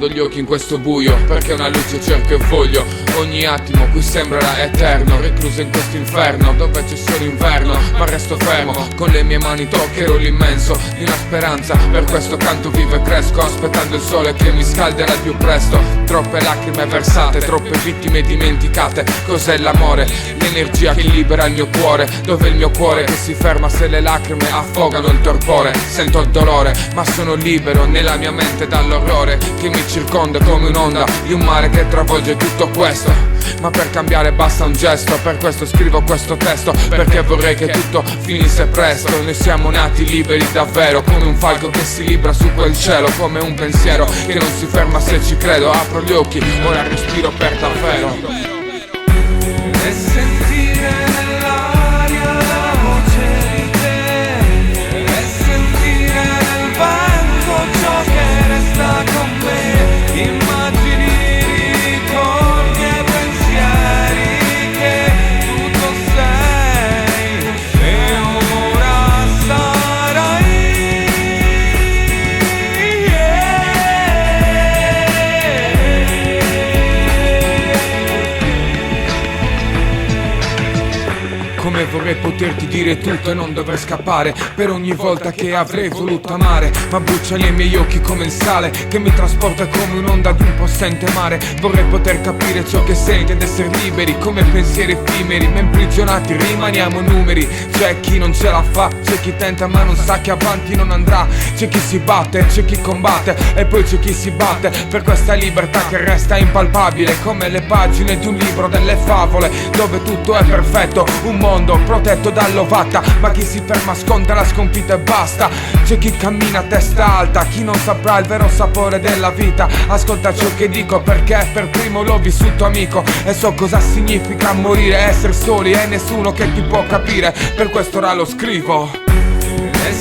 chiudo gli occhi in questo buio, perché una luce cerco e voglio. Ogni attimo qui sembrerà eterno, recluso in questo inferno dove c'è solo inverno. Ma resto fermo, con le mie mani toccherò l'immenso di una speranza. Per questo canto vivo e cresco, aspettando il sole che mi scalderà al più presto. Troppe lacrime versate, troppe vittime dimenticate. Cos'è l'amore? L'energia che libera il mio cuore, dove il mio cuore che si ferma se le lacrime affogano il torpore. Sento il dolore, ma sono libero nella mia mente dall'orrore che mi circonda come un'onda di un mare che travolge tutto questo. Ma per cambiare basta un gesto, per questo scrivo questo testo, perché vorrei che tutto finisse presto. Noi siamo nati liberi davvero, come un falco che si libra su quel cielo, come un pensiero che non si ferma se ci credo. Apro gli occhi, ora respiro per davvero. E sentire nell'aria la voce di te, e sentire nel vento ciò che resta con me. Immagini, ricordi e pensieri che tutto sei e ora sarai. Come vorrei poterti dire tutto e non dover scappare per ogni volta che avrei voluto amare. Ma brucia nei miei occhi come il sale che mi trasporta come un'onda di un possente mare. Vorrei poter capire ciò che senti ed essere liberi come pensieri effimeri, ma imprigionati rimaniamo numeri. C'è chi non ce la fa, c'è chi tenta ma non sa che avanti non andrà. C'è chi si batte, c'è chi combatte e poi c'è chi si batte per questa libertà che resta impalpabile come le pagine di un libro delle favole, dove tutto è perfetto, un mondo protetto dall'ovatta. Ma chi si ferma sconta la sconfitta e basta. C'è chi cammina a testa alta, chi non saprà il vero sapore della vita. Ascolta ciò che dico perché per primo l'ho vissuto amico e so cosa significa morire, essere soli e nessuno che ti può capire. Per questo ora lo scrivo. E